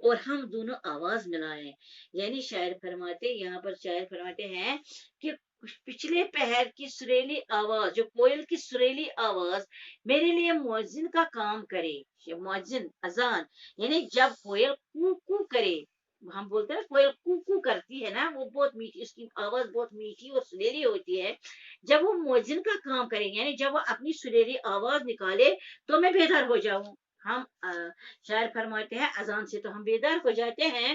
और हम दोनों आवाज मिलाएं। यानी शायर फरमाते, यहाँ पर शायर फरमाते हैं कि पिछले पहर की सुरीली आवाज, जो कोयल की सुरीली आवाज मेरे लिए मुअज्जिन का काम करे। मुअज्जिन अजान, यानी जब कोयल कू कू करे, हम बोलते हैं ना कोयल कू कू करती है ना, वो बहुत मीठी, उसकी आवाज बहुत मीठी और सुरीली होती है। जब वो मुअज्जिन का काम करे, यानी जब वो अपनी सुरीली आवाज निकाले तो मैं बेदार हो जाऊं। हम शायर फरमाते हैं अजान से तो हम बेदार हो जाते हैं,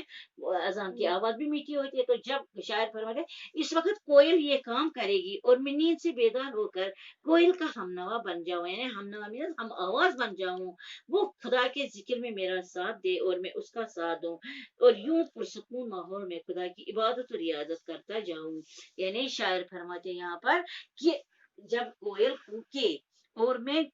अजान की आवाज भी मीठी होती है। तो जब शायर फरमाते हैं इस वक्त कोयल ये काम करेगी और मैं नींद से बेदार होकर कोयल का हमनवा बन जाऊं, यानी हमनवा मीन्स हम आवाज बन जाऊं, वो खुदा के जिक्र में मेरा साथ दे और मैं उसका साथ दूं, और यूं पुरसकून माहौल में खुदा की इबादत और रियाजत करता जाऊं। यानी शायर फरमाते हैं यहाँ पर कि जब कोयल कूके और मैं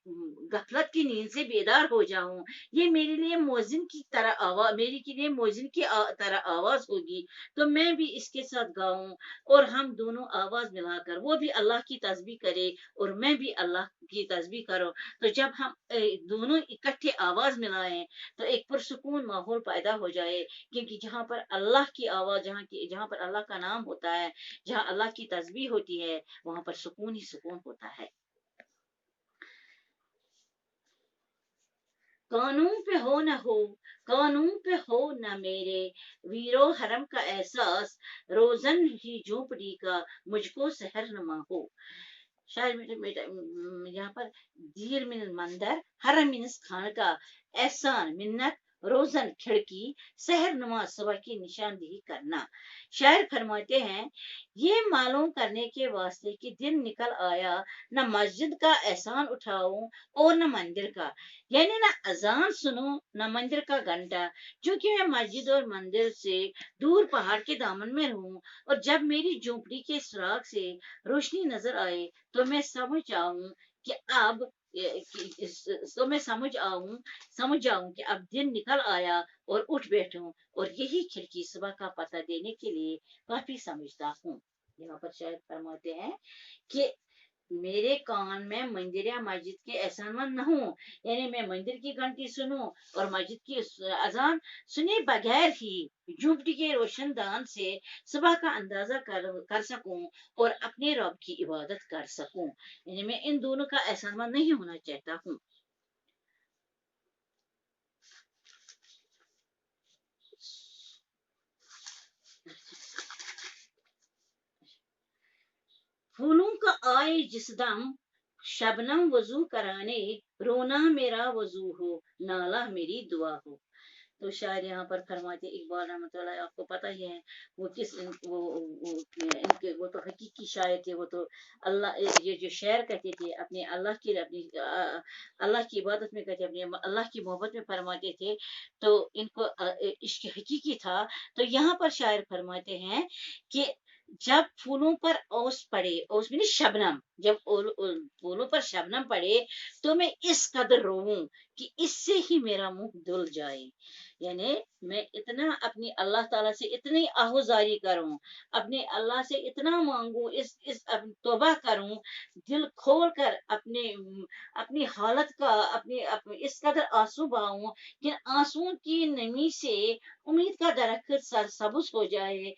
गफलत की नींद से बेदार हो जाऊं, ये मेरे लिए मोजिन की तरह आवाज, मेरी के लिए मोजिन की तरह आवाज होगी, तो मैं भी इसके साथ गाऊं और हम दोनों आवाज मिलाकर, वो भी अल्लाह की तस्बीह करे और मैं भी अल्लाह की तस्बीह करूं। तो जब हम दोनों इकट्ठे आवाज मिलाएं तो एक पुरसुकून माहौल पैदा हो जाए, क्योंकि जहां पर अल्लाह की आवाज, जहां पर अल्लाह का नाम होता है, जहां अल्लाह की तस्बीह होती है, वहां पर सुकून ही सुकून होता है। कानून पे हो न हो, कानून पे हो न मेरे वीरो हरम का एहसास, रोजन ही झोपड़ी का मुझको सहर नुमा हो। शायद यहाँ पर दीर मिन मंदर, हरम मिनस खान का, एहसान मिन्नत, रोजन खिड़की, सहर नुमा सुबह की निशानदेही करना। शायर फरमाते हैं ये मालूम करने के वास्ते कि दिन निकल आया, न मस्जिद का एहसान उठाऊं और न मंदिर का, यानी ना अजान सुनो ना मंदिर का घंटा, क्योंकि मैं मस्जिद और मंदिर से दूर पहाड़ के दामन में रहूं, और जब मेरी झोपड़ी के सुराग से रोशनी नजर आए तो मैं समझ आऊं कि अब तो मैं समझ जाऊं कि अब दिन निकल आया और उठ बैठूं, और यही खिड़की सुबह का पता देने के लिए काफी समझता हूँ। यहाँ पर शायद फरमाते हैं कि मेरे कान में मंदिर या मस्जिद के एहसान न हो, यानी मैं मंदिर की घंटी सुनूं और मस्जिद की अजान सुने बगैर ही झूपड़ी के रोशनदान से सुबह का अंदाजा कर सकूं और अपने रब की इबादत कर सकूं। यानी मैं इन दोनों का एहसान नहीं होना चाहता हूँ। फूलों का आए जिस दम, शबनम वजू कराने, रोना मेरा वजू हो, नाला मेरी दुआ हो। तो शायर यहाँ पर फरमाते इकबाल रहमतुल्लाह, आपको पता ही है वो किस इनके वो तो हकीकी शायर थे, वो तो अल्लाह, ये जो शायर कहते थे अपने अल्लाह की, अपनी अल्लाह की इबादत में कहते, अपने अल्लाह की मोहब्बत में फरमाते थे, तो इनको इश्क हकीकी था। तो यहाँ पर शायर फरमाते हैं कि जब फूलों पर ओस पड़े, ओस भी नहीं शबनम, जब फूलों पर शबनम पड़े तो मैं इस कदर रोऊं कि इससे ही मेरा मुंह धुल जाए। यानी मैं इतना अपनी अल्लाह ताला से इतनी आहुजारी करूं, अपने अल्लाह से इतना मांगू, इस तौबा करूं, दिल खोल कर अपनी हालत का, इस कदर आंसू बहाऊं कि आंसुओं की नमी से उम्मीद का दरख्त सरसब्ज हो जाए।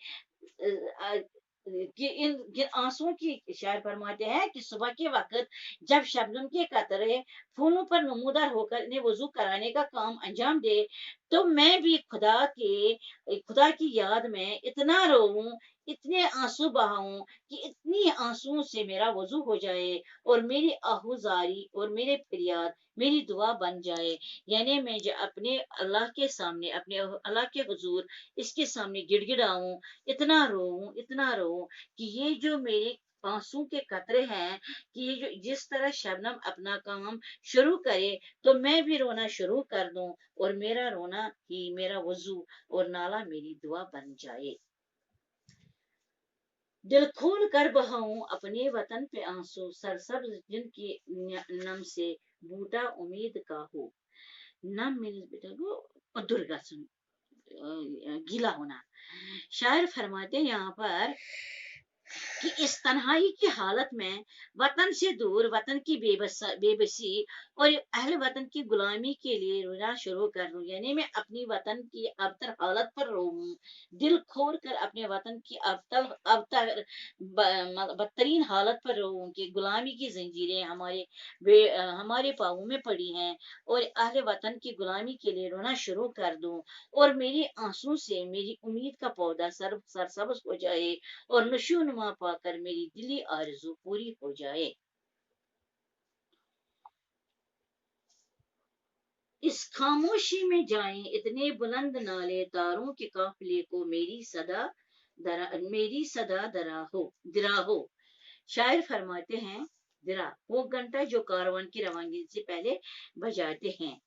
कि इन आंसुओं की शायर फरमाते हैं कि सुबह के वक्त जब शबनम के कतरे फूलों पर नमूदार होकर इन्हें वजू कराने का काम अंजाम दे, तो मैं भी खुदा की याद में इतना रोऊं, इतने आंसू बहाऊं कि इतनी आंसुओं से मेरा वजू हो जाए और मेरी आहुजारी और मेरे फरियाद मेरी दुआ बन जाए। यानी मैं जो अपने अल्लाह के सामने, अपने अल्लाह के हुजूर इसके सामने गिड़गिड़ाऊं, इतना रोऊं कि ये जो मेरे आंसू के कतरे हैं, कि ये जो जिस तरह शबनम अपना काम शुरू करे तो मैं भी रोना शुरू कर दूं, और मेरा रोना ही मेरा वजू और नाला मेरी दुआ बन जाए। दिल खोल कर बहाऊं अपने वतन पे आंसू, सरसब्ज जिनकी नम से बूटा उम्मीद का हो। नम मीन्स बेटा वो दुर्गा सुन, गीला होना। शायर फरमाते हैं यहाँ पर कि इस तन्हाई की हालत में वतन से दूर वतन की बेबसी और अहल वतन की गुलामी के लिए रोना शुरू कर दूं, यानी मैं अपनी वतन की अबतर हालत पर रोऊं, दिल खोल कर अपने वतन की अबतर बदतरीन हालत पर रोऊं कि गुलामी की जंजीरें हमारे पाँवों में पड़ी हैं, और अहल वतन की गुलामी के लिए रोना शुरू कर दूं, और मेरी आंसू से मेरी उम्मीद का पौधा सरसब्ज हो जाए, और नशो नुमा पाकर मेरी दिली आरज़ू पूरी हो जाए। इस खामोशी में जाएं इतने बुलंद नाले, तारों के काफिले को मेरी सदा दरा हो। शायर फरमाते हैं, दरा वो घंटा जो कारवान की रवानगी से पहले बजाते हैं।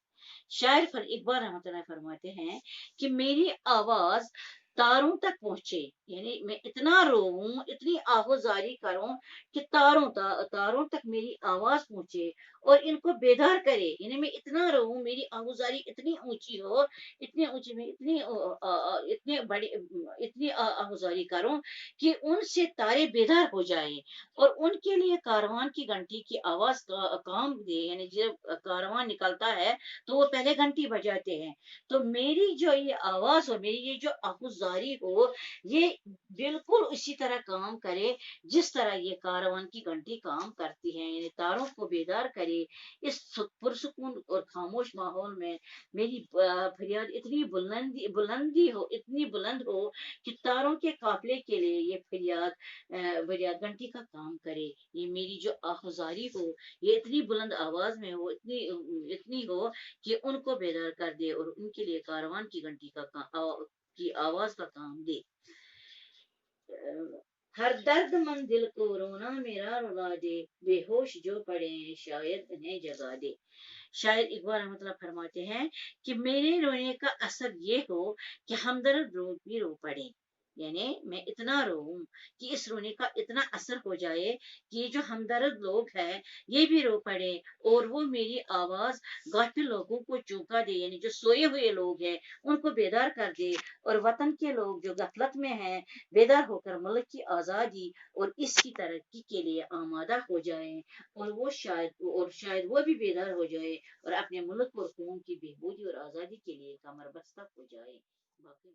शायर इकबाल रहमतुल्लाह फरमाते हैं कि मेरी आवाज तारों तक पहुंचे, यानी मैं इतना रोऊं, इतनी आहोजारी करूं कि तारों तक मेरी आवाज पहुंचे और इनको बेदार करे, यानी मैं इतना रोऊं, मेरी आहोजारी इतनी ऊंची हो, इतनी ऊंची में इतनी बड़ी इतनी आहोजारी करूं कि उनसे तारे बेदार हो जाए, और उनके लिए कारवान की घंटी की आवाज काम दे, यानी जब कारवान निकलता है तो वो पहले घंटी बजाते हैं। तो मेरी जो ये आवाज हो, मेरी ये जो आहुजारी हो, ये बिल्कुल उसी तरह काम करे जिस तरह ये कारवान की घंटी काम करती है, यानी तारों को बेदार करे। इस पुरसुकून और खामोश माहौल में मेरी फरियाद इतनी बुलंदी हो, इतनी बुलंद हो कि तारों के काफिले के लिए ये फरियाद घंटी का काम करे। ये मेरी जो आहुजारी हो, ये इतनी बुलंद आवाज में हो, इतनी इतनी हो कि उनको बेदार कर दे और उनके लिए कारवान की घंटी की आवाज का काम दे। हर दर्दमंद दिल को रोना मेरा रुला दे, बेहोश जो पड़े हैं शायद उन्हें जगा दे। शायद इकबाल रहमतुल्लाह फरमाते हैं कि मेरे रोने का असर ये हो कि हमदर्द लोग भी रो पड़े, यानी मैं इतना रोऊं कि इस रोने का इतना असर हो जाए कि ये जो हमदर्द लोग हैं ये भी रो पड़े, और वो मेरी आवाज गाफिल लोगों को चौंका दे, यानी जो सोए हुए लोग हैं उनको बेदार कर दे, और वतन के लोग जो गफलत में हैं बेदार होकर मुल्क की आजादी और इसकी तरक्की के लिए आमादा हो जाएं, और शायद वो भी बेदार हो जाए और अपने मुल्क और कौम की बेहबूदी और आजादी के लिए कमर बस्ता हो जाए। बाकी